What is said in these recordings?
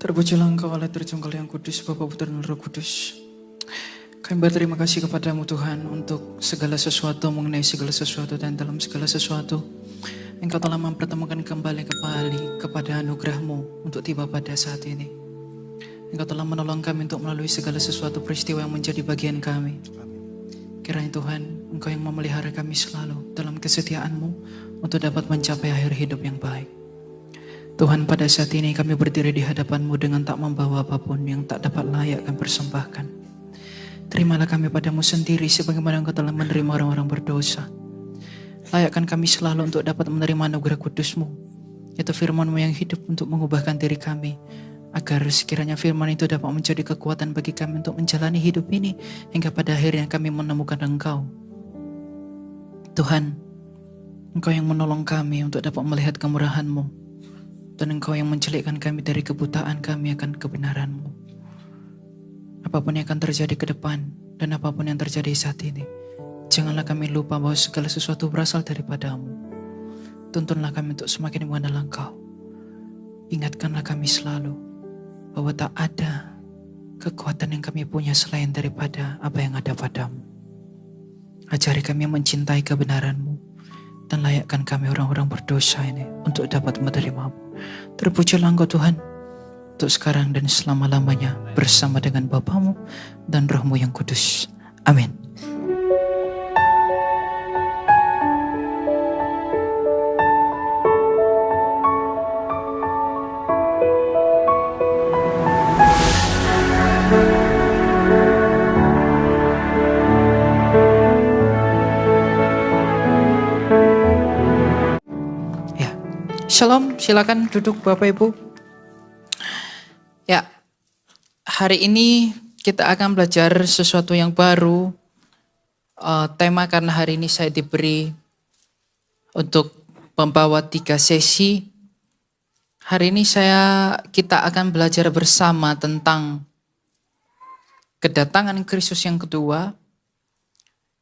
Terpujilah Engkau Allah Tritunggal yang kudus, Bapa, Putra dan Roh Kudus. Kami berterima kasih kepadamu Tuhan untuk segala sesuatu, mengenai segala sesuatu dan dalam segala sesuatu. Engkau telah mempertemukan kembali kepada anugerah-Mu untuk tiba pada saat ini. Engkau telah menolong kami untuk melalui segala sesuatu peristiwa yang menjadi bagian kami. Kiranya Tuhan, Engkau yang memelihara kami selalu dalam kesetiaan-Mu untuk dapat mencapai akhir hidup yang baik. Tuhan, pada saat ini kami berdiri di hadapan-Mu dengan tak membawa apapun yang tak dapat layak kami persembahkan. Terimalah kami padamu sendiri sebagaimana Engkau telah menerima orang-orang berdosa. Layakkan kami selalu untuk dapat menerima anugerah kudus-Mu, yaitu firman-Mu yang hidup untuk mengubahkan diri kami, agar sekiranya firman itu dapat menjadi kekuatan bagi kami untuk menjalani hidup ini, hingga pada akhirnya kami menemukan Engkau. Tuhan, Engkau yang menolong kami untuk dapat melihat kemurahan-Mu, dan Engkau yang mencelikkan kami dari kebutaan kami akan kebenaran-Mu. Apapun yang akan terjadi ke depan dan apapun yang terjadi saat ini, janganlah kami lupa bahwa segala sesuatu berasal daripada-Mu. Tuntunlah kami untuk semakin mengenal Engkau. Ingatkanlah kami selalu bahwa tak ada kekuatan yang kami punya selain daripada apa yang ada padamu. Ajari kami mencintai kebenaran-Mu, dan layakkan kami orang-orang berdosa ini untuk dapat menerima-Mu. Terpujilah Engkau Tuhan, untuk sekarang dan selama-lamanya bersama dengan Bapa-Mu dan Roh-Mu yang kudus. Amin. Shalom, silakan duduk Bapak Ibu. Ya, hari ini kita akan belajar sesuatu yang baru. Tema karena hari ini saya diberi untuk membawa 3 sesi. Hari ini kita akan belajar bersama tentang kedatangan Kristus yang kedua,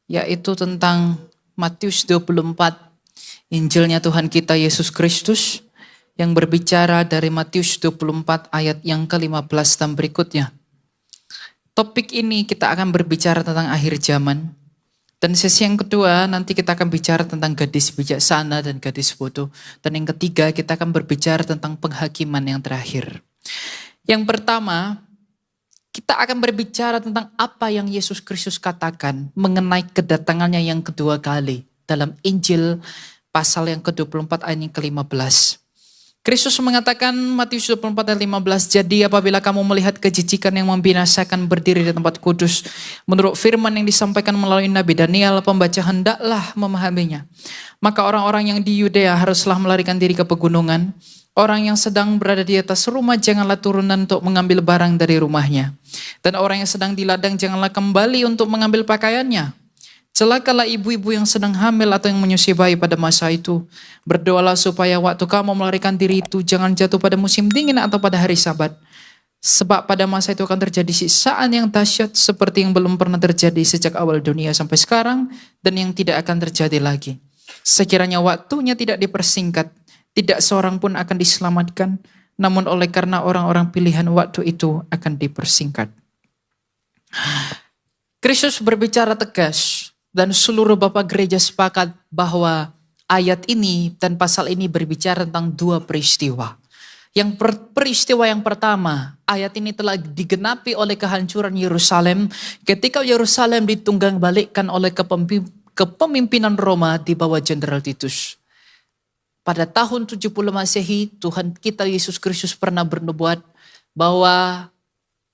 yaitu tentang Matius 24. Injilnya Tuhan kita Yesus Kristus yang berbicara dari Matius 24 ayat yang ke-15 dan berikutnya. Topik ini kita akan berbicara tentang akhir zaman. Dan sesi yang kedua nanti kita akan bicara tentang gadis bijaksana dan gadis bodoh. Dan yang ketiga kita akan berbicara tentang penghakiman yang terakhir. Yang pertama, kita akan berbicara tentang apa yang Yesus Kristus katakan mengenai kedatangannya yang kedua kali dalam Injil pasal yang ke-24 ayat yang ke-15. Kristus mengatakan Matius 24 ayat 15, jadi apabila kamu melihat kejijikan yang membinasakan berdiri di tempat kudus, menurut firman yang disampaikan melalui Nabi Daniel, pembaca hendaklah memahaminya. Maka orang-orang yang di Yudea haruslah melarikan diri ke pegunungan. Orang yang sedang berada di atas rumah janganlah turunan untuk mengambil barang dari rumahnya. Dan orang yang sedang di ladang janganlah kembali untuk mengambil pakaiannya. Celakalah ibu-ibu yang sedang hamil atau yang menyusui bayi pada masa itu. Berdoalah supaya waktu kamu melarikan diri itu jangan jatuh pada musim dingin atau pada hari Sabat. Sebab pada masa itu akan terjadi siksaan yang dahsyat seperti yang belum pernah terjadi sejak awal dunia sampai sekarang dan yang tidak akan terjadi lagi. Sekiranya waktunya tidak dipersingkat, tidak seorang pun akan diselamatkan, namun oleh karena orang-orang pilihan waktu itu akan dipersingkat. Kristus berbicara tegas. Dan seluruh Bapak Gereja sepakat bahwa ayat ini dan pasal ini berbicara tentang 2 peristiwa. Yang peristiwa yang pertama, ayat ini telah digenapi oleh kehancuran Yerusalem ketika Yerusalem ditunggang balikkan oleh kepemimpinan Roma di bawah Jenderal Titus. Pada tahun 70 Masehi, Tuhan kita Yesus Kristus pernah bernubuat bahwa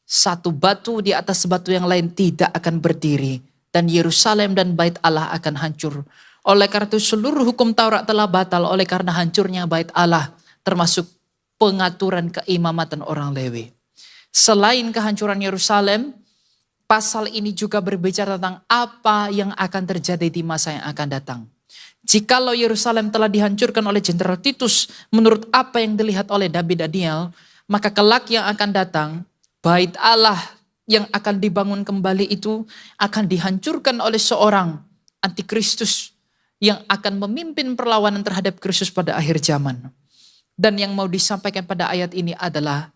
satu batu di atas batu yang lain tidak akan berdiri. Dan Yerusalem dan bait Allah akan hancur. Oleh karena itu seluruh hukum Taurat telah batal oleh karena hancurnya bait Allah. Termasuk pengaturan keimamatan orang Lewi. Selain kehancuran Yerusalem, pasal ini juga berbicara tentang apa yang akan terjadi di masa yang akan datang. Jikalau Yerusalem telah dihancurkan oleh Jenderal Titus menurut apa yang dilihat oleh Nabi Daniel, maka kelak yang akan datang, bait Allah yang akan dibangun kembali itu akan dihancurkan oleh seorang antikristus yang akan memimpin perlawanan terhadap Kristus pada akhir zaman. Dan yang mau disampaikan pada ayat ini adalah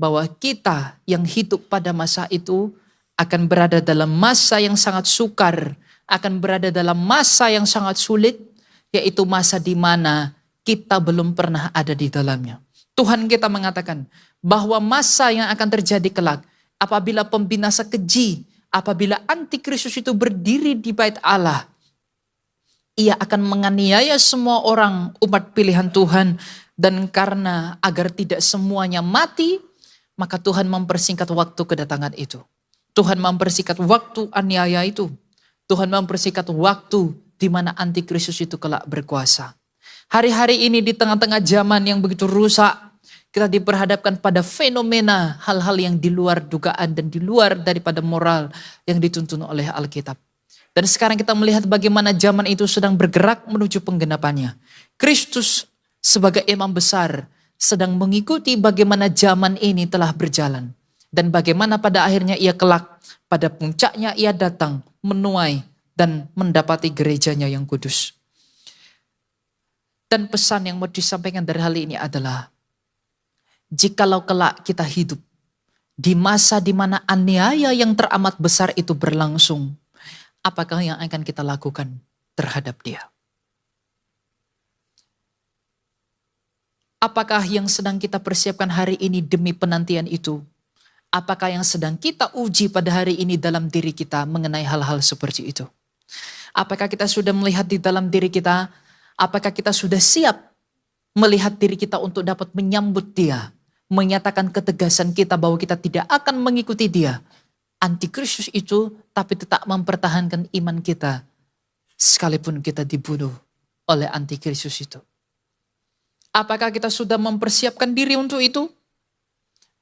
bahwa kita yang hidup pada masa itu akan berada dalam masa yang sangat sukar, akan berada dalam masa yang sangat sulit, yaitu masa di mana kita belum pernah ada di dalamnya. Tuhan kita mengatakan bahwa masa yang akan terjadi kelak, apabila pembinasa keji, apabila antikristus itu berdiri di bait Allah, ia akan menganiaya semua orang umat pilihan Tuhan, dan karena agar tidak semuanya mati, maka Tuhan mempersingkat waktu kedatangan itu. Tuhan mempersingkat waktu aniaya itu. Tuhan mempersingkat waktu di mana antikristus itu kelak berkuasa. Hari-hari ini di tengah-tengah zaman yang begitu rusak, kita diperhadapkan pada fenomena hal-hal yang di luar dugaan dan di luar daripada moral yang dituntun oleh Alkitab. Dan sekarang kita melihat bagaimana zaman itu sedang bergerak menuju penggenapannya. Kristus sebagai imam besar sedang mengikuti bagaimana zaman ini telah berjalan. Dan bagaimana pada akhirnya ia kelak, pada puncaknya ia datang, menuai dan mendapati gerejanya yang kudus. Dan pesan yang mau disampaikan dari hal ini adalah, jikalau kelak kita hidup di masa di mana aniaya yang teramat besar itu berlangsung, apakah yang akan kita lakukan terhadap dia? Apakah yang sedang kita persiapkan hari ini demi penantian itu? Apakah yang sedang kita uji pada hari ini dalam diri kita mengenai hal-hal seperti itu? Apakah kita sudah melihat di dalam diri kita? Apakah kita sudah siap melihat diri kita untuk dapat menyambut dia? Menyatakan ketegasan kita bahwa kita tidak akan mengikuti dia. Antikristus itu, tapi tetap mempertahankan iman kita. Sekalipun kita dibunuh oleh antikristus itu. Apakah kita sudah mempersiapkan diri untuk itu?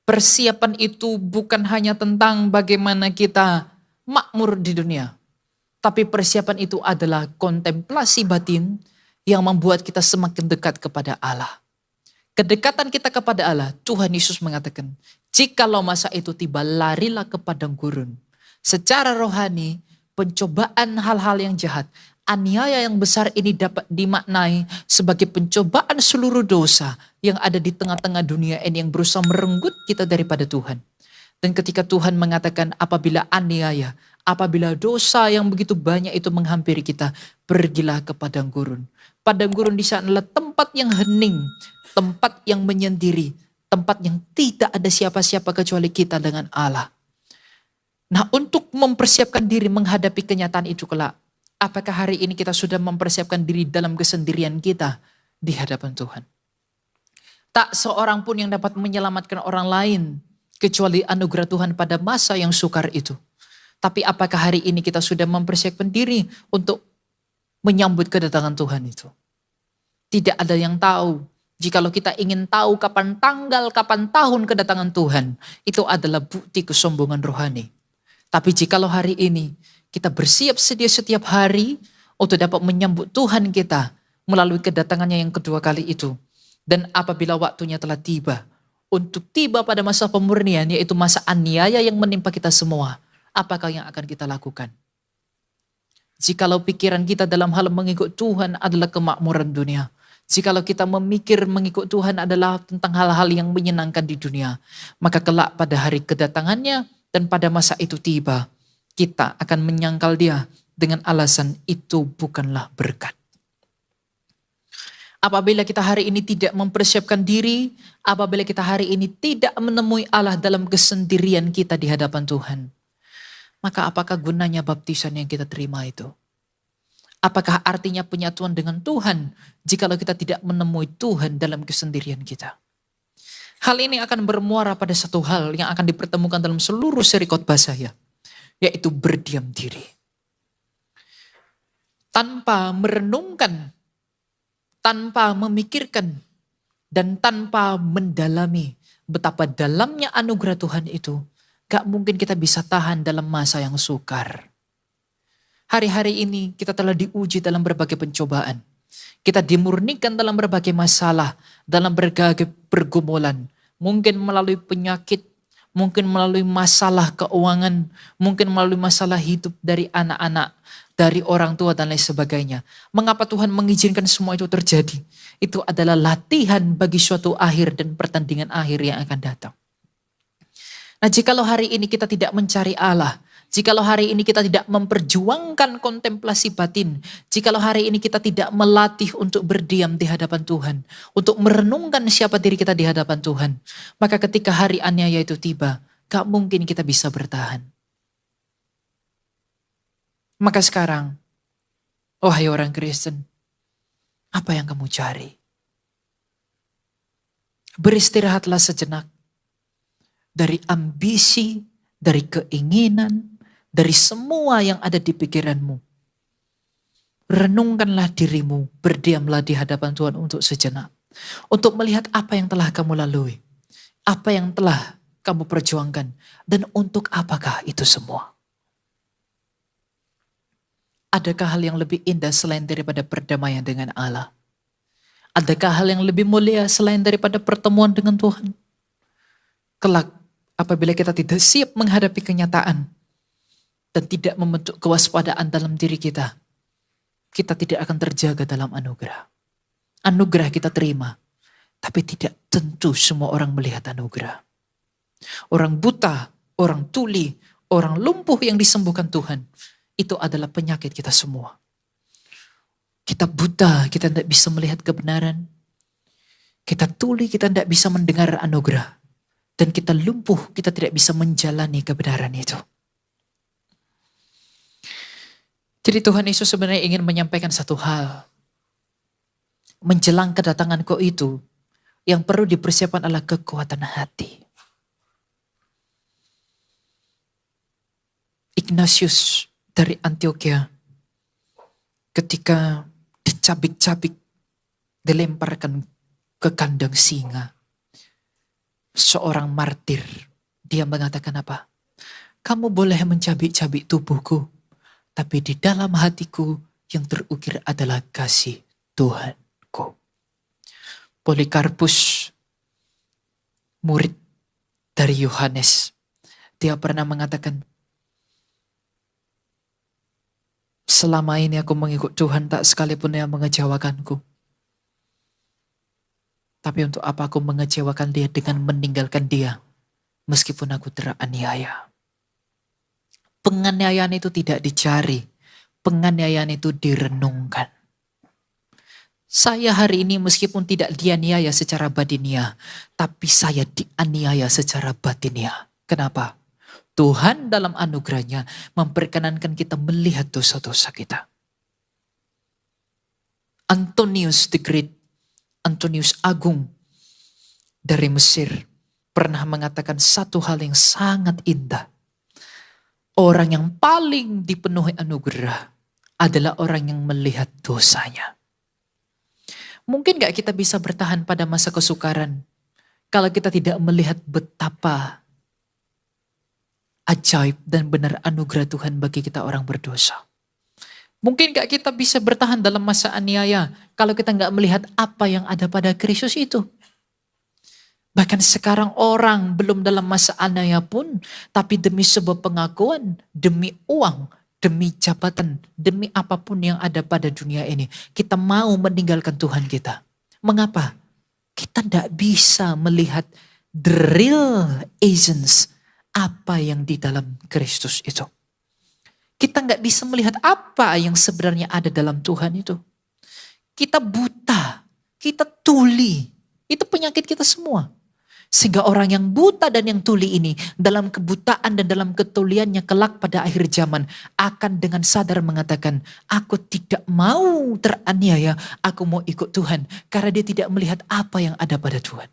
Persiapan itu bukan hanya tentang bagaimana kita makmur di dunia. Tapi persiapan itu adalah kontemplasi batin yang membuat kita semakin dekat kepada Allah. Kedekatan kita kepada Allah, Tuhan Yesus mengatakan, jikalau masa itu tiba, larilah ke padang gurun. Secara rohani, pencobaan hal-hal yang jahat, aniaya yang besar ini dapat dimaknai sebagai pencobaan seluruh dosa yang ada di tengah-tengah dunia ini yang berusaha merenggut kita daripada Tuhan. Dan ketika Tuhan mengatakan apabila aniaya, apabila dosa yang begitu banyak itu menghampiri kita, pergilah ke padang gurun. Padang gurun di sana adalah tempat yang hening, tempat yang menyendiri, tempat yang tidak ada siapa-siapa kecuali kita dengan Allah. Nah, untuk mempersiapkan diri menghadapi kenyataan itu kelak, apakah hari ini kita sudah mempersiapkan diri dalam kesendirian kita di hadapan Tuhan? Tak seorang pun yang dapat menyelamatkan orang lain kecuali anugerah Tuhan pada masa yang sukar itu. Tapi apakah hari ini kita sudah mempersiapkan diri untuk menyambut kedatangan Tuhan itu? Tidak ada yang tahu. Jikalau kita ingin tahu kapan tanggal, kapan tahun kedatangan Tuhan, itu adalah bukti kesombongan rohani. Tapi jikalau hari ini kita bersiap sedia setiap hari untuk dapat menyambut Tuhan kita melalui kedatangannya yang kedua kali itu. Dan apabila waktunya telah tiba, untuk tiba pada masa pemurnian, yaitu masa aniaya yang menimpa kita semua, apakah yang akan kita lakukan? Jikalau pikiran kita dalam hal mengikut Tuhan adalah kemakmuran dunia, jikalau kita memikir mengikut Tuhan adalah tentang hal-hal yang menyenangkan di dunia, maka kelak pada hari kedatangannya dan pada masa itu tiba, kita akan menyangkal dia dengan alasan itu bukanlah berkat. Apabila kita hari ini tidak mempersiapkan diri, apabila kita hari ini tidak menemui Allah dalam kesendirian kita di hadapan Tuhan, maka apakah gunanya baptisan yang kita terima itu? Apakah artinya penyatuan dengan Tuhan jikalau kita tidak menemui Tuhan dalam kesendirian kita? Hal ini akan bermuara pada satu hal yang akan dipertemukan dalam seluruh seri khotbah saya, yaitu berdiam diri. Tanpa merenungkan, tanpa memikirkan, dan tanpa mendalami betapa dalamnya anugerah Tuhan itu, gak mungkin kita bisa tahan dalam masa yang sukar. Hari-hari ini kita telah diuji dalam berbagai pencobaan. Kita dimurnikan dalam berbagai masalah, dalam berbagai pergumulan. Mungkin melalui penyakit, mungkin melalui masalah keuangan, mungkin melalui masalah hidup dari anak-anak, dari orang tua dan lain sebagainya. Mengapa Tuhan mengizinkan semua itu terjadi? Itu adalah latihan bagi suatu akhir dan pertandingan akhir yang akan datang. Nah, jikalau hari ini kita tidak mencari Allah, jikalau hari ini kita tidak memperjuangkan kontemplasi batin, jikalau hari ini kita tidak melatih untuk berdiam di hadapan Tuhan, untuk merenungkan siapa diri kita di hadapan Tuhan, maka ketika hari aniaya itu tiba, gak mungkin kita bisa bertahan. Maka sekarang, wahai orang Kristen, apa yang kamu cari? Beristirahatlah sejenak dari ambisi, dari keinginan, dari semua yang ada di pikiranmu. Renungkanlah dirimu, berdiamlah di hadapan Tuhan untuk sejenak. Untuk melihat apa yang telah kamu lalui, apa yang telah kamu perjuangkan, dan untuk apakah itu semua. Adakah hal yang lebih indah selain daripada perdamaian dengan Allah? Adakah hal yang lebih mulia selain daripada pertemuan dengan Tuhan? Kelak, apabila kita tidak siap menghadapi kenyataan dan tidak membentuk kewaspadaan dalam diri kita, kita tidak akan terjaga dalam anugerah. Anugerah kita terima, tapi tidak tentu semua orang melihat anugerah. Orang buta, orang tuli, orang lumpuh yang disembuhkan Tuhan, itu adalah penyakit kita semua. Kita buta, kita tidak bisa melihat kebenaran. Kita tuli, kita tidak bisa mendengar anugerah. Dan kita lumpuh, kita tidak bisa menjalani kebenaran itu. Jadi Tuhan Yesus sebenarnya ingin menyampaikan satu hal. Menjelang kedatangan Kau itu, yang perlu dipersiapkan adalah kekuatan hati. Ignatius dari Antioquia, ketika dicabik-cabik, dilemparkan ke kandang singa, seorang martir, dia mengatakan apa? Kamu boleh mencabik-cabik tubuhku, tapi di dalam hatiku yang terukir adalah kasih Tuhanku. Polikarpus, murid dari Yohanes, dia pernah mengatakan, selama ini aku mengikut Tuhan tak sekalipun yang mengecewakanku. Tapi untuk apa aku mengecewakan dia dengan meninggalkan dia meskipun aku teraniaya. Penganiayaan itu tidak dicari. Penganiayaan itu direnungkan. Saya hari ini meskipun tidak dianiaya secara batiniah, tapi saya dianiaya secara batiniah. Kenapa? Tuhan dalam anugerahnya memperkenankan kita melihat dosa-dosa kita. Antonius the Great, Antonius Agung dari Mesir pernah mengatakan satu hal yang sangat indah. Orang yang paling dipenuhi anugerah adalah orang yang melihat dosanya. Mungkin gak kita bisa bertahan pada masa kesukaran kalau kita tidak melihat betapa ajaib dan benar anugerah Tuhan bagi kita orang berdosa. Mungkin gak kita bisa bertahan dalam masa aniaya kalau kita gak melihat apa yang ada pada Kristus itu. Bahkan sekarang orang belum dalam masa aniaya pun, tapi demi sebuah pengakuan, demi uang, demi jabatan, demi apapun yang ada pada dunia ini, kita mau meninggalkan Tuhan kita. Mengapa? Kita gak bisa melihat the real essence apa yang di dalam Kristus itu. Kita nggak bisa melihat apa yang sebenarnya ada dalam Tuhan itu. Kita buta, kita tuli. Itu penyakit kita semua. Sehingga orang yang buta dan yang tuli ini dalam kebutaan dan dalam ketuliannya kelak pada akhir zaman akan dengan sadar mengatakan, aku tidak mau teraniaya, aku mau ikut Tuhan. Karena dia tidak melihat apa yang ada pada Tuhan.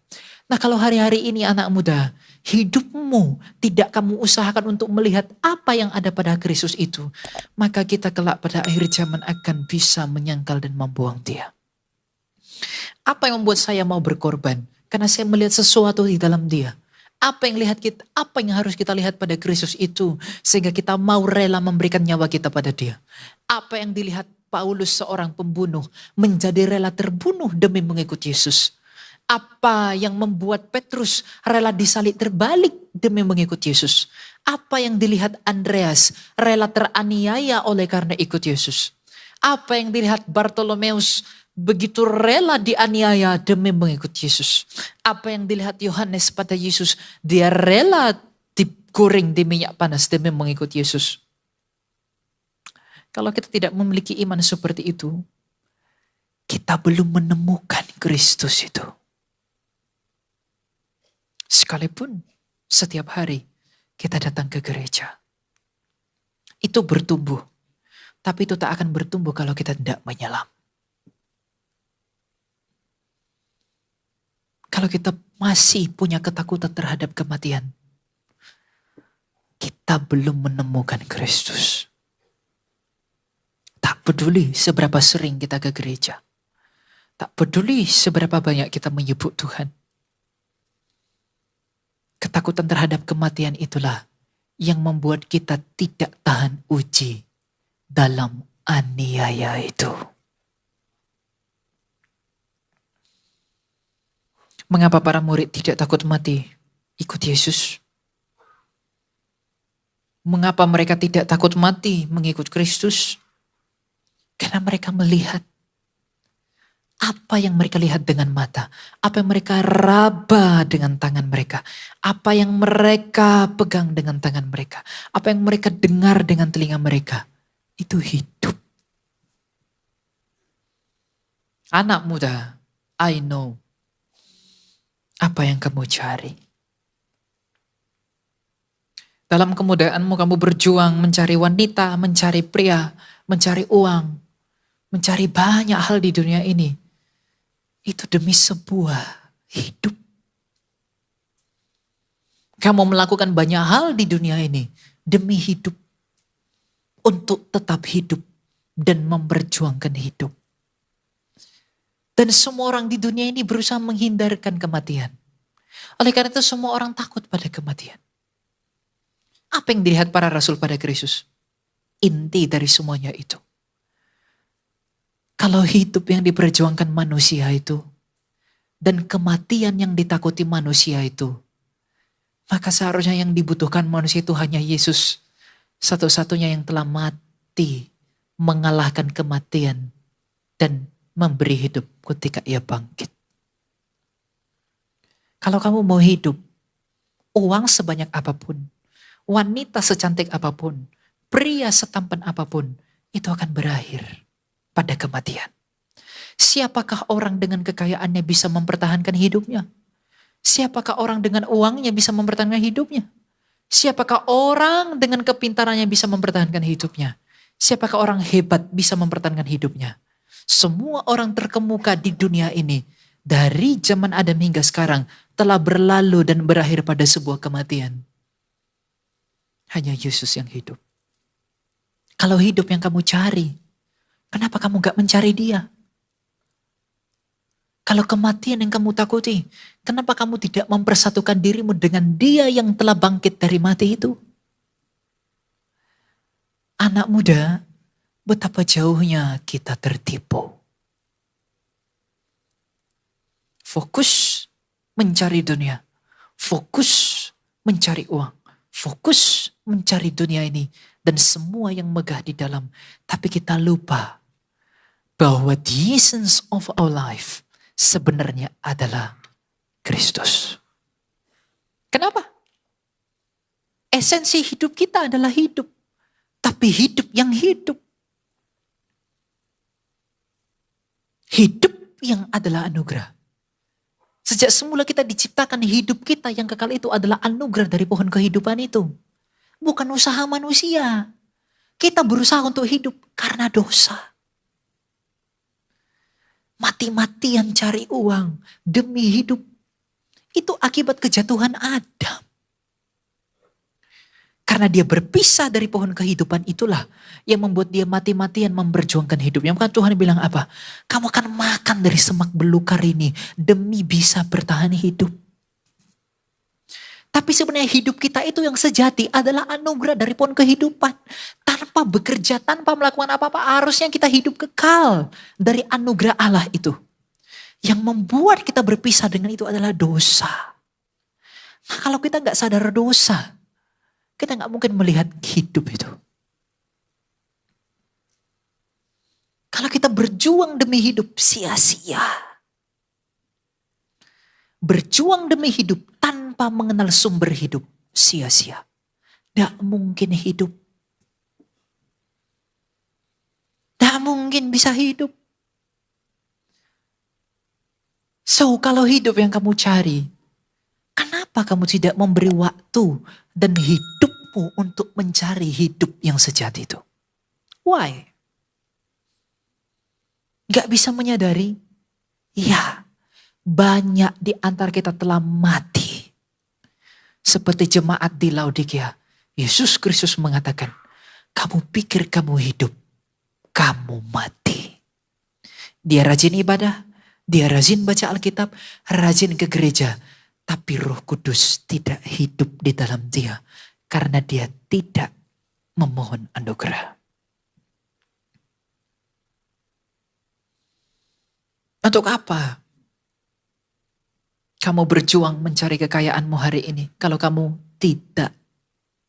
Nah, kalau hari-hari ini anak muda, hidupmu tidak kamu usahakan untuk melihat apa yang ada pada Kristus itu, maka kita kelak pada akhir zaman akan bisa menyangkal dan membuang dia. Apa yang membuat saya mau berkorban? Karena saya melihat sesuatu di dalam dia. Apa yang harus kita lihat pada Kristus itu sehingga kita mau rela memberikan nyawa kita pada dia? Apa yang dilihat Paulus seorang pembunuh menjadi rela terbunuh demi mengikut Yesus? Apa yang membuat Petrus rela disalib terbalik demi mengikut Yesus? Apa yang dilihat Andreas rela teraniaya oleh karena ikut Yesus? Apa yang dilihat Bartolomeus begitu rela dianiaya demi mengikut Yesus? Apa yang dilihat Yohanes pada Yesus? Dia rela goreng di minyak panas demi mengikut Yesus. Kalau kita tidak memiliki iman seperti itu, kita belum menemukan Kristus itu. Sekalipun setiap hari kita datang ke gereja. Itu bertumbuh. Tapi itu tak akan bertumbuh kalau kita tidak menyelam. Kalau kita masih punya ketakutan terhadap kematian, kita belum menemukan Kristus. Tak peduli seberapa sering kita ke gereja. Tak peduli seberapa banyak kita menyebut Tuhan. Ketakutan terhadap kematian itulah yang membuat kita tidak tahan uji dalam aniaya itu. Mengapa para murid tidak takut mati? Ikut Yesus. Mengapa mereka tidak takut mati mengikut Kristus? Karena mereka melihat apa yang mereka lihat dengan mata, apa yang mereka raba dengan tangan mereka, apa yang mereka pegang dengan tangan mereka, apa yang mereka dengar dengan telinga mereka, itu hidup. Anak muda, I know apa yang kamu cari. Dalam kemudaanmu kamu berjuang mencari wanita, mencari pria, mencari uang, mencari banyak hal di dunia ini. Itu demi sebuah hidup. Kamu melakukan banyak hal di dunia ini demi hidup. Untuk tetap hidup dan memperjuangkan hidup. Dan semua orang di dunia ini berusaha menghindarkan kematian. Oleh karena itu semua orang takut pada kematian. Apa yang dilihat para rasul pada Kristus? Inti dari semuanya itu. Kalau hidup yang diperjuangkan manusia itu, dan kematian yang ditakuti manusia itu, maka seharusnya yang dibutuhkan manusia itu hanya Yesus. Satu-satunya yang telah mati, mengalahkan kematian, dan memberi hidup ketika ia bangkit. Kalau kamu mau hidup, uang sebanyak apapun, wanita secantik apapun, pria setampan apapun, itu akan berakhir pada kematian. Siapakah orang dengan kekayaannya bisa mempertahankan hidupnya? Siapakah orang dengan uangnya bisa mempertahankan hidupnya? Siapakah orang dengan kepintarannya bisa mempertahankan hidupnya? Siapakah orang hebat bisa mempertahankan hidupnya? Semua orang terkemuka di dunia ini dari zaman Adam hingga sekarang telah berlalu dan berakhir pada sebuah kematian. Hanya Yesus yang hidup. Kalau hidup yang kamu cari, kenapa kamu gak mencari Dia? Kalau kematian yang kamu takuti, kenapa kamu tidak mempersatukan dirimu dengan Dia yang telah bangkit dari mati itu? Anak muda, betapa jauhnya kita tertipu. Fokus mencari dunia, fokus mencari uang, fokus mencari dunia ini dan semua yang megah di dalam. Tapi kita lupa bahwa the essence of our life sebenarnya adalah Kristus. Kenapa? Esensi hidup kita adalah hidup. Tapi hidup yang hidup. Hidup yang adalah anugerah. Sejak semula kita diciptakan, hidup kita yang kekal itu adalah anugerah dari pohon kehidupan itu. Bukan usaha manusia. Kita berusaha untuk hidup karena dosa. Mati-matian cari uang demi hidup. Itu akibat kejatuhan Adam. Karena dia berpisah dari pohon kehidupan itulah yang membuat dia mati-matian memperjuangkan hidupnya. Maka Tuhan bilang apa? Kamu akan makan dari semak belukar ini demi bisa bertahan hidup. Tapi sebenarnya hidup kita itu yang sejati adalah anugerah dari pohon kehidupan. Tanpa bekerja, tanpa melakukan apa-apa, harusnya kita hidup kekal dari anugerah Allah itu. Yang membuat kita berpisah dengan itu adalah dosa. Nah, kalau kita gak sadar dosa, kita gak mungkin melihat hidup itu. Kalau kita berjuang demi hidup, sia-sia. Berjuang demi hidup tanpa mengenal sumber hidup, sia-sia. tidak mungkin hidup. Tidak mungkin bisa hidup. So, kalau hidup yang kamu cari, kenapa kamu tidak memberi waktu dan hidupmu untuk mencari hidup yang sejati itu? Why? Gak bisa menyadari? Ya, banyak di antara kita telah mati. Seperti jemaat di Laodikia. Yesus Kristus mengatakan, kamu pikir kamu hidup, kamu mati. Dia rajin ibadah, dia rajin baca Alkitab, rajin ke gereja. Tapi Roh Kudus tidak hidup di dalam dia. Karena dia tidak memohon anugerah. Untuk apa kamu berjuang mencari kekayaanmu hari ini kalau kamu tidak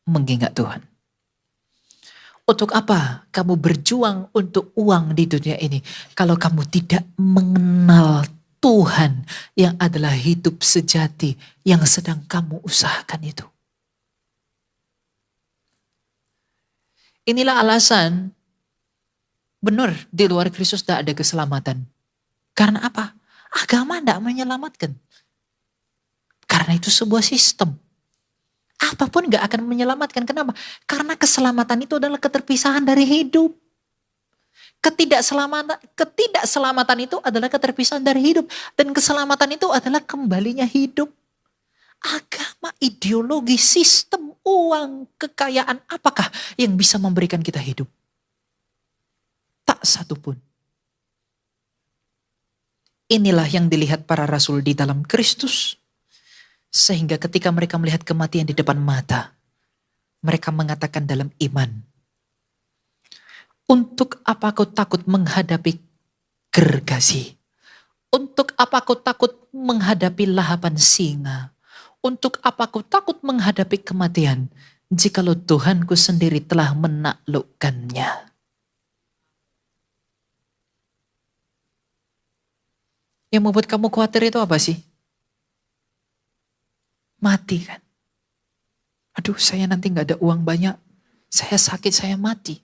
mengingat Tuhan? Untuk apa kamu berjuang untuk uang di dunia ini kalau kamu tidak mengenal Tuhan yang adalah hidup sejati yang sedang kamu usahakan itu? Inilah alasan benar di luar Kristus tidak ada keselamatan. Karena apa? Agama tidak menyelamatkan. Karena itu sebuah sistem. Apapun gak akan menyelamatkan. Kenapa? Karena keselamatan itu adalah keterpisahan dari hidup. Ketidakselamatan itu adalah keterpisahan dari hidup. Dan keselamatan itu adalah kembalinya hidup. Agama, ideologi, sistem, uang, kekayaan, apakah yang bisa memberikan kita hidup? Tak satupun. Inilah yang dilihat para rasul di dalam Kristus. Sehingga ketika mereka melihat kematian di depan mata, mereka mengatakan dalam iman, untuk apa kau takut menghadapi gergasi? Untuk apa kau takut menghadapi lahapan singa? Untuk apa kau takut menghadapi kematian? Jikalau Tuhanku sendiri telah menaklukkannya. Yang membuat kamu khawatir itu apa sih? Mati kan. Aduh, saya nanti gak ada uang banyak. Saya sakit, saya mati.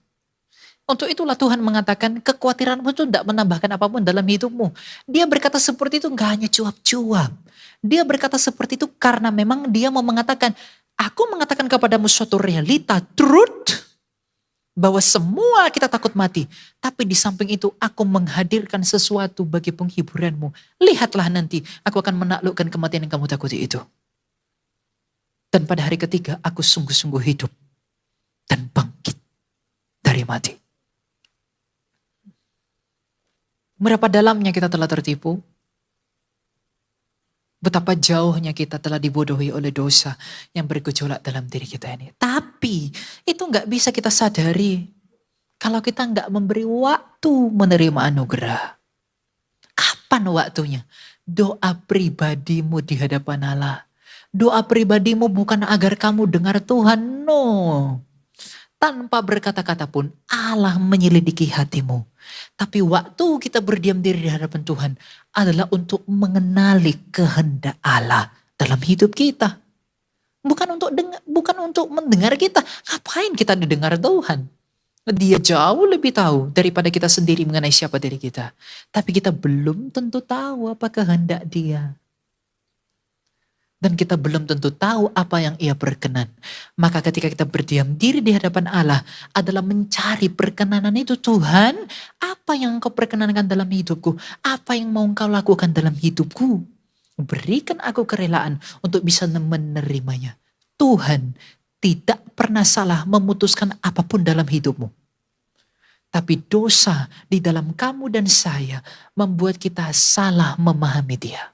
Untuk itulah Tuhan mengatakan kekhawatiranmu itu tidak menambahkan apapun dalam hidupmu. Dia berkata seperti itu gak hanya cuap-cuap. Dia berkata seperti itu karena memang dia mau mengatakan, aku mengatakan kepadamu suatu realita, truth. Bahwa semua kita takut mati. Tapi di samping itu aku menghadirkan sesuatu bagi penghiburanmu. Lihatlah nanti aku akan menaklukkan kematian yang kamu takuti itu. Dan pada hari ketiga aku sungguh-sungguh hidup. Dan bangkit dari mati. Berapa dalamnya kita telah tertipu. Betapa jauhnya kita telah dibodohi oleh dosa yang bergejolak dalam diri kita ini. Tapi itu gak bisa kita sadari kalau kita gak memberi waktu menerima anugerah. Kapan waktunya? Doa pribadimu di hadapan Allah. Doa pribadimu bukan agar kamu dengar Tuhan, no. Tanpa berkata-kata pun Allah menyelidiki hatimu. Tapi waktu kita berdiam diri di hadapan Tuhan adalah untuk mengenali kehendak Allah dalam hidup kita. Bukan untuk mendengar kita. Ngapain kita didengar Tuhan? Dia jauh lebih tahu daripada kita sendiri mengenai siapa diri kita. Tapi kita belum tentu tahu apa kehendak Dia. Dan kita belum tentu tahu apa yang Ia berkenan. Maka ketika kita berdiam diri di hadapan Allah adalah mencari perkenanan itu. Tuhan, apa yang Engkau perkenankan dalam hidupku? Apa yang mau Engkau lakukan dalam hidupku? Berikan aku kerelaan untuk bisa menerimanya. Tuhan tidak pernah salah memutuskan apapun dalam hidupmu. Tapi dosa di dalam kamu dan saya membuat kita salah memahami Dia.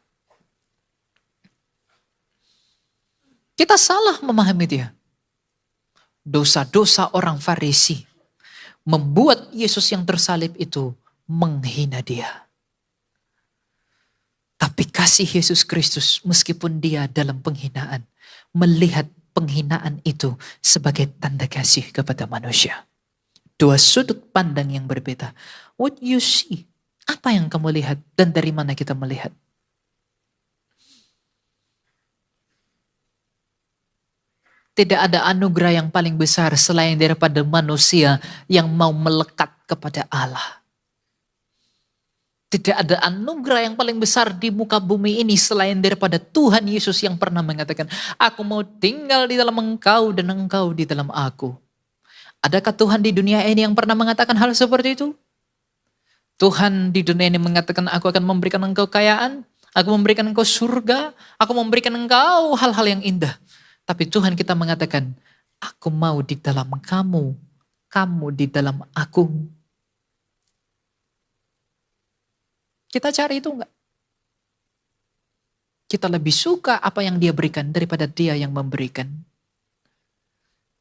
Kita salah memahami Dia. Dosa-dosa orang Farisi membuat Yesus yang tersalib itu menghina Dia. Tapi kasih Yesus Kristus meskipun Dia dalam penghinaan, melihat penghinaan itu sebagai tanda kasih kepada manusia. Dua sudut pandang yang berbeda. What you see? Apa yang kamu lihat dan dari mana kita melihat? Tidak ada anugerah yang paling besar selain daripada manusia yang mau melekat kepada Allah. Tidak ada anugerah yang paling besar di muka bumi ini selain daripada Tuhan Yesus yang pernah mengatakan, aku mau tinggal di dalam engkau dan engkau di dalam aku. Adakah Tuhan di dunia ini yang pernah mengatakan hal seperti itu? Tuhan di dunia ini mengatakan, aku akan memberikan engkau kekayaan, aku memberikan engkau surga, aku memberikan engkau hal-hal yang indah. Tapi Tuhan kita mengatakan, aku mau di dalam kamu, kamu di dalam aku. Kita cari itu enggak? Kita lebih suka apa yang dia berikan daripada dia yang memberikan.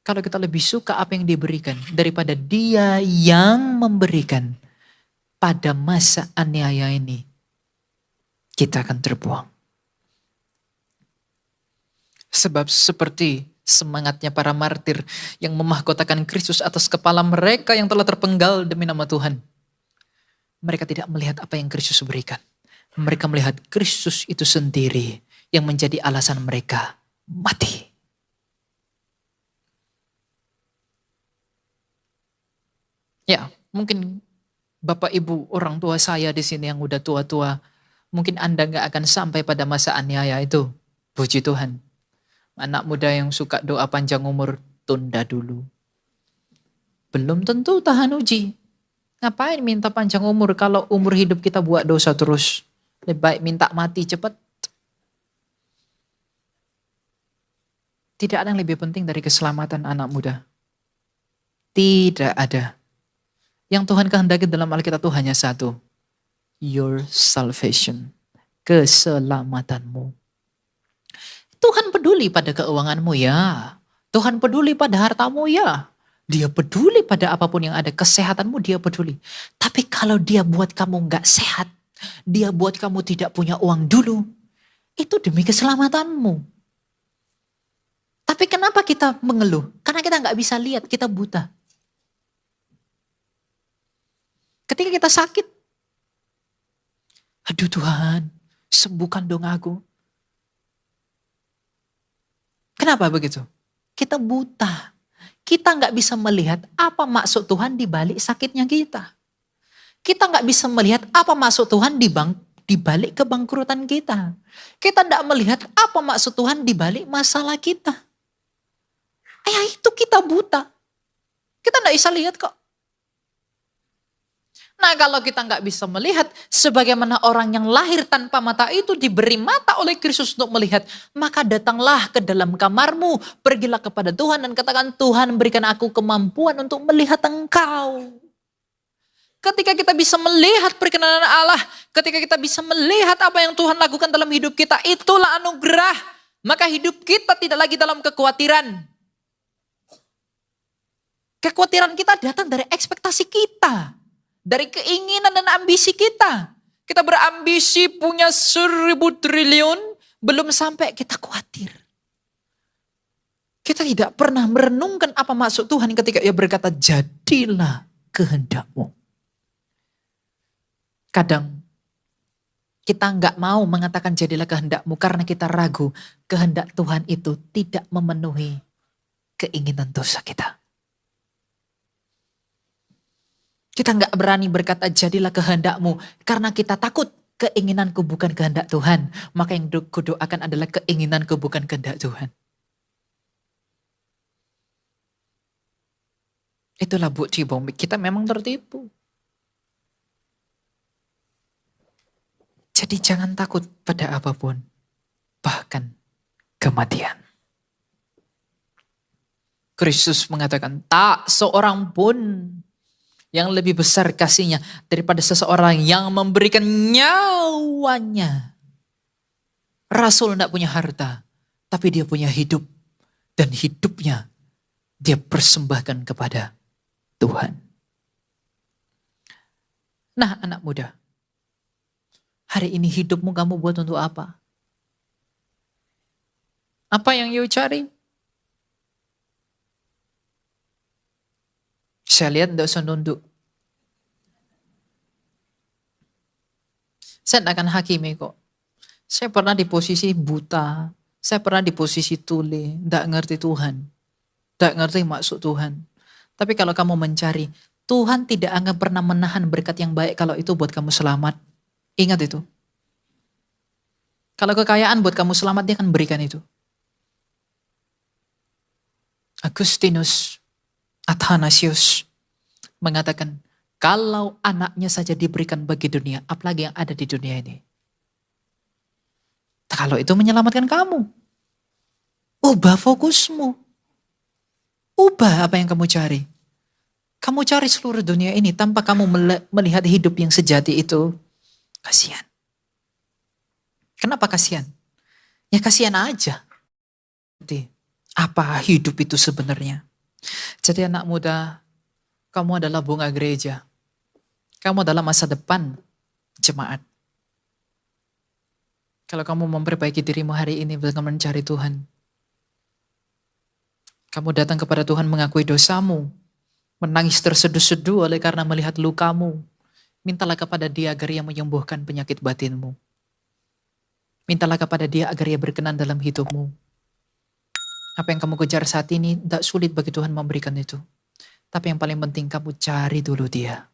Kalau kita lebih suka apa yang diberikan daripada dia yang memberikan, pada masa aniaya ini, kita akan terbuang. Sebab seperti semangatnya para martir yang memahkotakan Kristus atas kepala mereka yang telah terpenggal demi nama Tuhan. Mereka tidak melihat apa yang Kristus berikan. Mereka melihat Kristus itu sendiri yang menjadi alasan mereka mati. Ya, mungkin Bapak Ibu orang tua saya di sini yang udah tua-tua, mungkin Anda gak akan sampai pada masa aniaya itu. Puji Tuhan. Anak muda yang suka doa panjang umur, tunda dulu. Belum tentu tahan uji. Ngapain minta panjang umur kalau umur hidup kita buat dosa terus? Lebih baik minta mati cepat. Tidak ada yang lebih penting dari keselamatan anak muda. Tidak ada. Yang Tuhan kehendaki dalam Alkitab itu hanya satu. Your salvation. Keselamatanmu. Tuhan peduli pada keuanganmu ya. Tuhan peduli pada hartamu ya. Dia peduli pada apapun yang ada. Kesehatanmu dia peduli. Tapi kalau dia buat kamu gak sehat. Dia buat kamu tidak punya uang dulu. Itu demi keselamatanmu. Tapi kenapa kita mengeluh? Karena kita gak bisa lihat. Kita buta. Ketika kita sakit. Aduh Tuhan. Sembuhkan dong aku. Kenapa begitu? Kita buta. Kita nggak bisa melihat apa maksud Tuhan di balik sakitnya kita. Kita nggak bisa melihat apa maksud Tuhan di balik kebangkrutan kita. Kita nggak melihat apa maksud Tuhan di balik masalah kita. Ya itu kita buta. Kita nggak bisa lihat kok. Nah kalau kita nggak bisa melihat, sebagaimana orang yang lahir tanpa mata itu diberi mata oleh Kristus untuk melihat, maka datanglah ke dalam kamarmu, pergilah kepada Tuhan dan katakan, Tuhan berikan aku kemampuan untuk melihat Engkau. Ketika kita bisa melihat perkenanan Allah, ketika kita bisa melihat apa yang Tuhan lakukan dalam hidup kita, itulah anugerah. Maka hidup kita tidak lagi dalam kekhawatiran. Kekhawatiran kita datang dari ekspektasi kita. Dari keinginan dan ambisi kita. Kita berambisi punya 1000 triliun. Belum sampai kita khawatir. Kita tidak pernah merenungkan apa maksud Tuhan ketika ia berkata, jadilah kehendakmu. Kadang kita nggak mau mengatakan jadilah kehendakmu karena kita ragu kehendak Tuhan itu tidak memenuhi keinginan dosa kita. Kita nggak berani berkata jadilah kehendakmu karena kita takut keinginanku bukan kehendak Tuhan. Maka yang kudoakan adalah keinginanku bukan kehendak Tuhan. Itulah bukti bahwa kita memang tertipu. Jadi jangan takut pada apapun. Bahkan kematian. Kristus mengatakan tak seorang pun yang lebih besar kasihnya daripada seseorang yang memberikan nyawanya. Rasul tidak punya harta, tapi dia punya hidup. Dan hidupnya dia persembahkan kepada Tuhan. Nah anak muda, hari ini hidupmu kamu buat untuk apa? Apa yang you cari? Saya lihat tidak usah nunduk. Saya tidak akan hakimi kok. Saya pernah di posisi buta, Saya pernah di posisi tuli, tidak ngerti Tuhan. Tidak ngerti maksud Tuhan. Tapi kalau kamu mencari, Tuhan tidak akan pernah menahan berkat yang baik kalau itu buat kamu selamat. Ingat itu. Kalau kekayaan buat kamu selamat, dia akan berikan itu. Agustinus Athanasius mengatakan, kalau anaknya saja diberikan bagi dunia, apalagi yang ada di dunia ini. Kalau itu menyelamatkan kamu, ubah fokusmu. Ubah apa yang kamu cari. Kamu cari seluruh dunia ini tanpa kamu melihat hidup yang sejati itu. Kasihan. Kenapa kasihan? Ya kasihan aja. Apa hidup itu sebenarnya? Jadi anak muda, kamu adalah bunga gereja. Kamu adalah masa depan jemaat. Kalau kamu memperbaiki dirimu hari ini dengan mencari Tuhan. Kamu datang kepada Tuhan mengakui dosamu. Menangis terseduh-seduh oleh karena melihat lukamu. Mintalah kepada Dia agar Ia menyembuhkan penyakit batinmu. Mintalah kepada Dia agar Ia berkenan dalam hidupmu. Apa yang kamu kejar saat ini tidak sulit bagi Tuhan memberikan itu. Tapi yang paling penting kamu cari dulu Dia.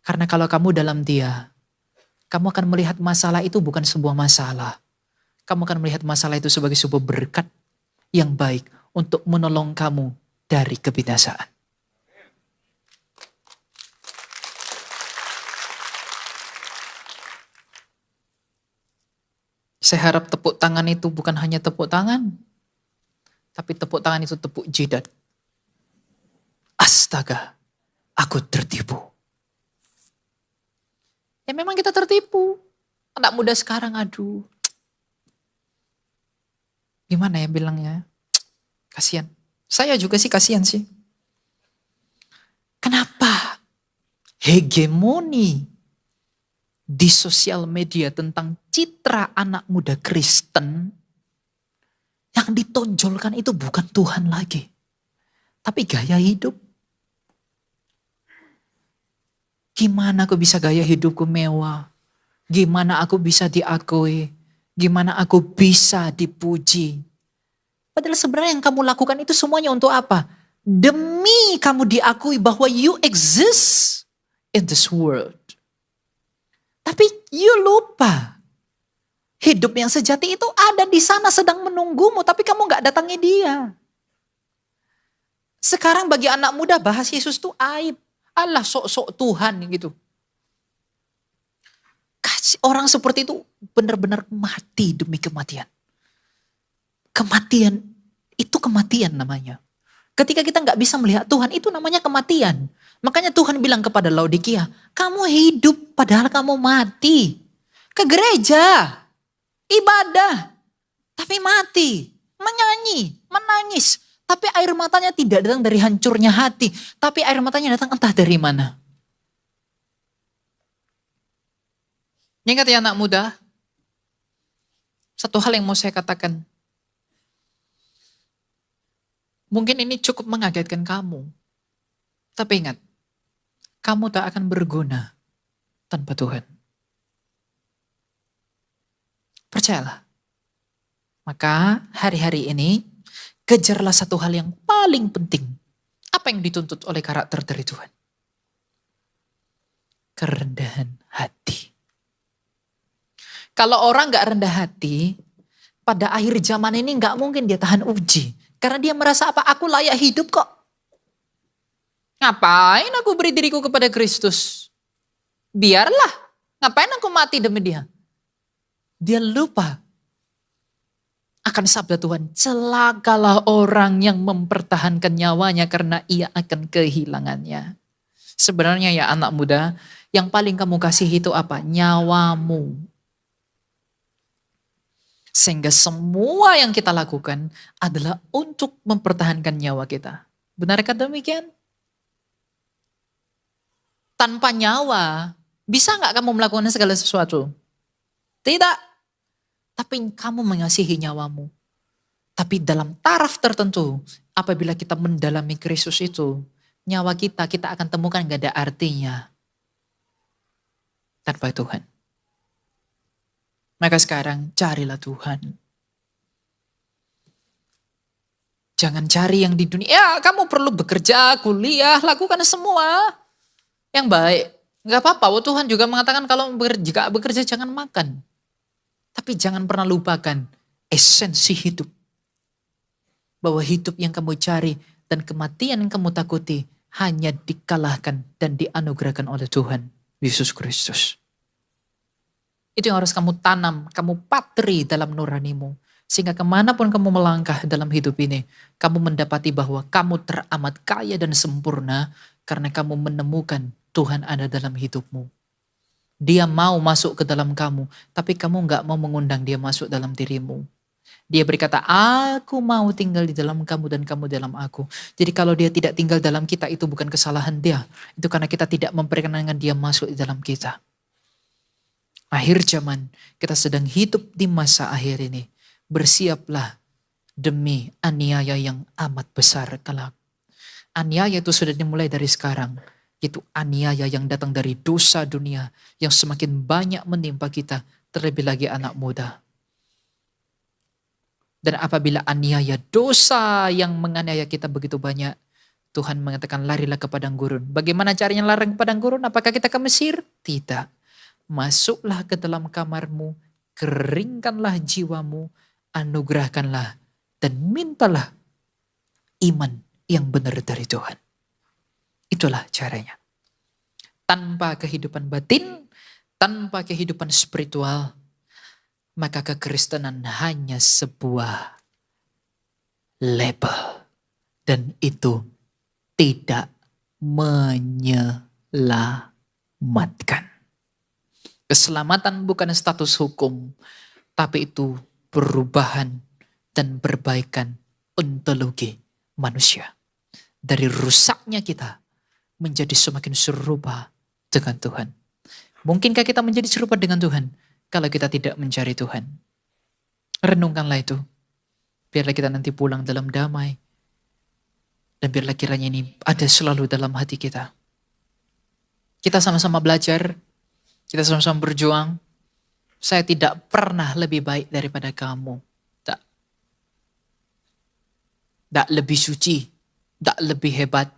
Karena kalau kamu dalam Dia, kamu akan melihat masalah itu bukan sebuah masalah. Kamu akan melihat masalah itu sebagai sebuah berkat yang baik untuk menolong kamu dari kebinasaan. Saya harap tepuk tangan itu bukan hanya tepuk tangan, tapi tepuk tangan itu tepuk jidat. Astaga, aku tertipu. Ya memang kita tertipu. Anak muda sekarang, aduh. Gimana ya bilangnya? Kasihan. Saya juga sih kasihan sih. Kenapa hegemoni di sosial media tentang citra anak muda Kristen yang ditonjolkan itu bukan Tuhan lagi, tapi gaya hidup. Gimana aku bisa gaya hidupku mewah? Gimana aku bisa diakui? Gimana aku bisa dipuji? Padahal sebenarnya yang kamu lakukan itu semuanya untuk apa? Demi kamu diakui bahwa you exist in this world. Tapi you lupa. Hidup yang sejati itu ada di sana sedang menunggumu, tapi kamu gak datangi Dia. Sekarang bagi anak muda bahas Yesus itu aib. Allah sok-sok Tuhan gitu. Orang seperti itu benar-benar mati demi kematian. Kematian, itu kematian namanya. Ketika kita gak bisa melihat Tuhan, itu namanya kematian. Makanya Tuhan bilang kepada Laodikia, kamu hidup padahal kamu mati. Ke gereja, ibadah, tapi mati. Menyanyi, menangis. Tapi air matanya tidak datang dari hancurnya hati. Tapi air matanya datang entah dari mana. Ingat ya anak muda, satu hal yang mau saya katakan. Mungkin ini cukup mengagetkan kamu. Tapi ingat, kamu tak akan berguna tanpa Tuhan. Percayalah. Maka hari-hari ini, kejarlah satu hal yang paling penting. Apa yang dituntut oleh karakter dari Tuhan? Kerendahan hati. Kalau orang gak rendah hati, pada akhir zaman ini gak mungkin dia tahan uji. Karena dia merasa apa? Aku layak hidup kok. Ngapain aku beri diriku kepada Kristus? Biarlah. Ngapain aku mati demi Dia? Dia lupa akan sabda Tuhan. Celakalah orang yang mempertahankan nyawanya karena ia akan kehilangannya. Sebenarnya ya anak muda, yang paling kamu kasih itu apa? Nyawamu. Sehingga semua yang kita lakukan adalah untuk mempertahankan nyawa kita. Benarkah demikian? Tanpa nyawa, bisa nggak kamu melakukan segala sesuatu? Tidak. Tapi kamu mengasihi nyawamu. Tapi dalam taraf tertentu, apabila kita mendalami Kristus itu, nyawa kita akan temukan gak ada artinya tanpa Tuhan. Maka sekarang carilah Tuhan. Jangan cari yang di dunia. Ya kamu perlu bekerja, kuliah, lakukan semua yang baik. Gak apa-apa, Tuhan juga mengatakan kalau jika bekerja jangan makan. Tapi jangan pernah lupakan esensi hidup. Bahwa hidup yang kamu cari dan kematian yang kamu takuti hanya dikalahkan dan dianugerahkan oleh Tuhan Yesus Kristus. Itu yang harus kamu tanam, kamu patri dalam nuranimu. Sehingga kemanapun kamu melangkah dalam hidup ini, kamu mendapati bahwa kamu teramat kaya dan sempurna karena kamu menemukan Tuhan ada dalam hidupmu. Dia mau masuk ke dalam kamu, tapi kamu gak mau mengundang dia masuk dalam dirimu. Dia berkata, aku mau tinggal di dalam kamu dan kamu dalam aku. Jadi kalau dia tidak tinggal dalam kita, itu bukan kesalahan dia. Itu karena kita tidak memperkenankan dia masuk di dalam kita. Akhir zaman, kita sedang hidup di masa akhir ini. Bersiaplah demi aniaya yang amat besar kelak. Aniaya itu sudah dimulai dari sekarang. Itu aniaya yang datang dari dosa dunia yang semakin banyak menimpa kita, terlebih lagi anak muda. Dan apabila aniaya dosa yang menganiaya kita begitu banyak, Tuhan mengatakan larilah ke padang gurun. Bagaimana caranya lari ke padang gurun? Apakah kita ke Mesir? Tidak. Masuklah ke dalam kamarmu, keringkanlah jiwamu, anugerahkanlah dan mintalah iman yang benar dari Tuhan. Itulah caranya. Tanpa kehidupan batin, tanpa kehidupan spiritual, maka kekristenan hanya sebuah label. Dan itu tidak menyelamatkan. Keselamatan bukan status hukum, tapi itu perubahan dan perbaikan ontologi manusia. Dari rusaknya kita menjadi semakin serupa dengan Tuhan. Mungkinkah kita menjadi serupa dengan Tuhan kalau kita tidak mencari Tuhan? Renungkanlah itu. Biarlah kita nanti pulang dalam damai. Dan biarlah kiranya ini ada selalu dalam hati kita. Kita sama-sama belajar. Kita sama-sama berjuang. Saya tidak pernah lebih baik daripada kamu. Tak lebih suci. Tak lebih hebat.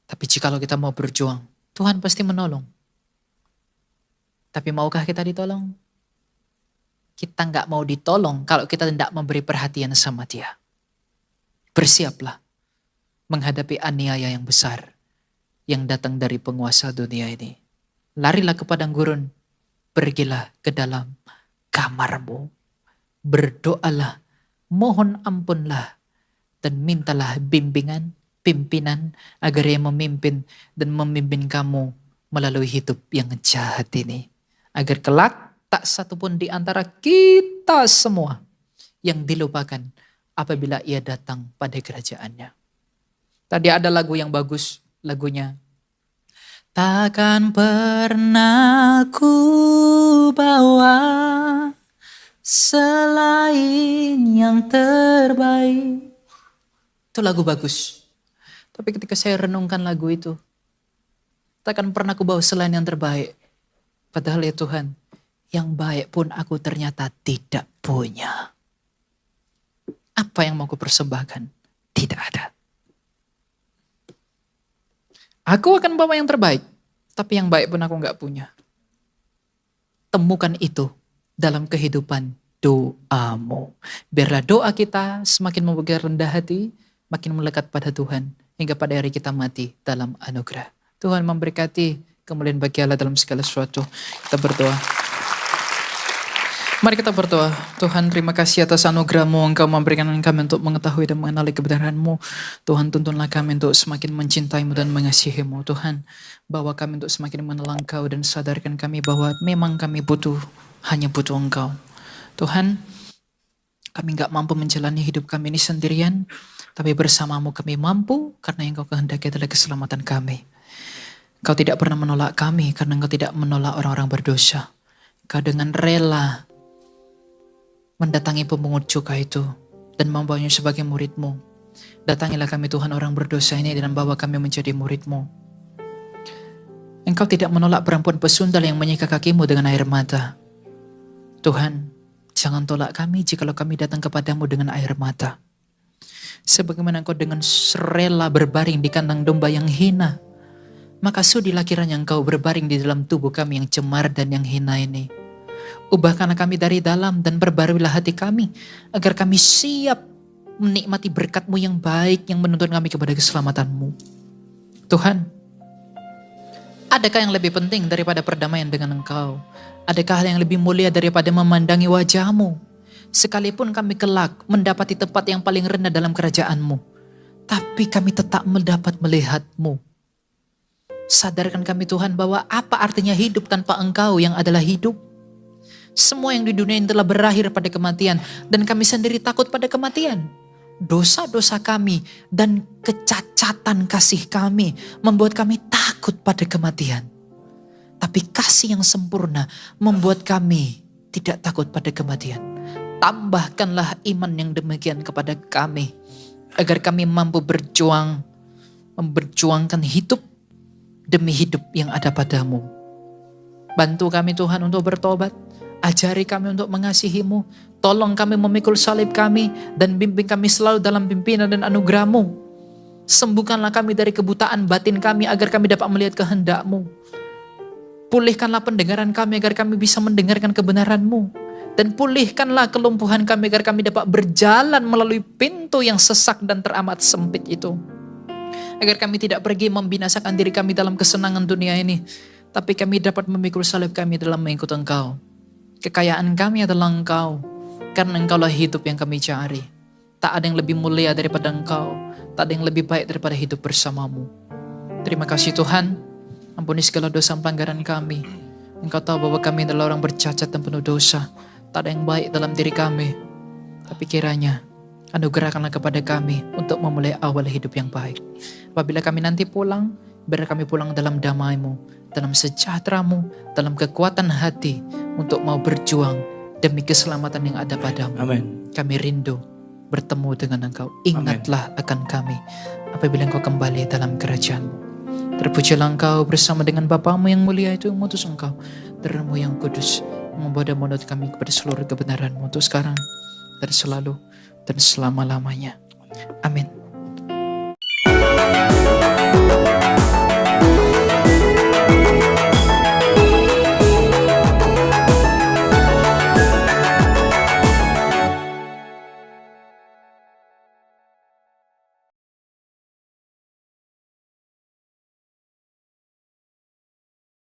Tapi jikalau kita mau berjuang, Tuhan pasti menolong. Tapi maukah kita ditolong? Kita nggak mau ditolong kalau kita tidak memberi perhatian sama dia. Bersiaplah menghadapi aniaya yang besar yang datang dari penguasa dunia ini. Larilah ke padang gurun, pergilah ke dalam kamarmu, berdoalah, mohon ampunlah, dan mintalah bimbingan, pimpinan agar ia memimpin dan memimpin kamu melalui hidup yang jahat ini. Agar kelak tak satu pun di antara kita semua yang dilupakan apabila ia datang pada kerajaannya. Tadi ada lagu yang bagus, lagunya. Takkan pernah ku bawa selain yang terbaik. Itu lagu bagus. Tapi ketika saya renungkan lagu itu, takkan pernah ku bawa selain yang terbaik. Padahal ya Tuhan, yang baik pun aku ternyata tidak punya. Apa yang mau ku persembahkan? Tidak ada. Aku akan bawa yang terbaik, tapi yang baik pun aku gak punya. Temukan itu dalam kehidupan doamu. Biarlah doa kita semakin membuka rendah hati, makin melekat pada Tuhan, hingga pada hari kita mati dalam anugerah. Tuhan memberkati kemuliaan bagi Allah dalam segala sesuatu. Kita berdoa. Mari kita berdoa. Tuhan, terima kasih atas anugerah-Mu. Engkau memberikan kami untuk mengetahui dan mengenali kebenaran-Mu. Tuhan, tuntunlah kami untuk semakin mencintai-Mu dan mengasihi-Mu. Tuhan, bawa kami untuk semakin mengenal Engkau dan sadarkan kami bahwa memang kami hanya butuh Engkau. Tuhan, kami gak mampu menjalani hidup kami ini sendirian, tapi bersama-Mu kami mampu karena yang Engkau kehendaki adalah keselamatan kami. Engkau tidak pernah menolak kami karena Engkau tidak menolak orang-orang berdosa. Engkau dengan rela mendatangi pemungut cukai itu dan membawanya sebagai murid-Mu. Datangilah kami Tuhan orang berdosa ini dan bawa kami menjadi murid-Mu. Engkau tidak menolak perempuan pesundal yang menyikat kaki-Mu dengan air mata. Tuhan, Jangan tolak kami jikalau kami datang kepadamu dengan air mata. Sebagaimana Engkau dengan rela berbaring di kandang domba yang hina, maka sudilah kiranya Engkau berbaring di dalam tubuh kami yang cemar dan yang hina ini. Ubahkanlah kami dari dalam dan perbaruilah hati kami, agar kami siap menikmati berkat-Mu yang baik yang menuntun kami kepada keselamatan-Mu. Tuhan, adakah yang lebih penting daripada perdamaian dengan Engkau? Adakah hal yang lebih mulia daripada memandangi wajah-Mu? Sekalipun kami kelak mendapati tempat yang paling rendah dalam kerajaan-Mu, tapi kami tetap mendapat melihat-Mu. Sadarkan kami Tuhan bahwa apa artinya hidup tanpa Engkau yang adalah hidup. Semua yang di dunia ini telah berakhir pada kematian, dan kami sendiri takut pada kematian. Dosa-dosa kami dan kecacatan kasih kami membuat kami takut pada kematian. Tapi kasih yang sempurna membuat kami tidak takut pada kematian. Tambahkanlah iman yang demikian kepada kami, agar kami mampu memperjuangkan hidup demi hidup yang ada padamu. Bantu kami Tuhan untuk bertobat, ajari kami untuk mengasihi-Mu, tolong kami memikul salib kami, dan bimbing kami selalu dalam pimpinan dan anugerah-Mu. Sembuhkanlah kami dari kebutaan batin kami, agar kami dapat melihat kehendak-Mu. Pulihkanlah pendengaran kami, agar kami bisa mendengarkan kebenaran-Mu. Dan pulihkanlah kelumpuhan kami, agar kami dapat berjalan melalui pintu yang sesak dan teramat sempit itu. Agar kami tidak pergi membinasakan diri kami dalam kesenangan dunia ini, tapi kami dapat memikul salib kami dalam mengikut Engkau. Kekayaan kami adalah Engkau, karena Engkaulah hidup yang kami cari. Tak ada yang lebih mulia daripada Engkau, tak ada yang lebih baik daripada hidup bersamamu. Terima kasih Tuhan, ampuni segala dosa pelanggaran kami. Engkau tahu bahwa kami adalah orang bercacat dan penuh dosa. Tak ada yang baik dalam diri kami, tapi kiranya anugerahkanlah kepada kami untuk memulai awal hidup yang baik. Apabila kami nanti pulang, biar kami pulang dalam damai-Mu, dalam sejahtera-Mu, dalam kekuatan hati untuk mau berjuang demi keselamatan yang ada padamu. Amin. Kami rindu bertemu dengan Engkau. Ingatlah akan kami apabila Engkau kembali dalam kerajaan-Mu. Terpujilah Engkau bersama dengan Bapa-Mu yang mulia itu yang mengutus Engkau, Roh-Mu yang kudus, membawa dan menuntut kami kepada seluruh kebenaran-Mu untuk sekarang dan selalu dan selama-lamanya. Amin.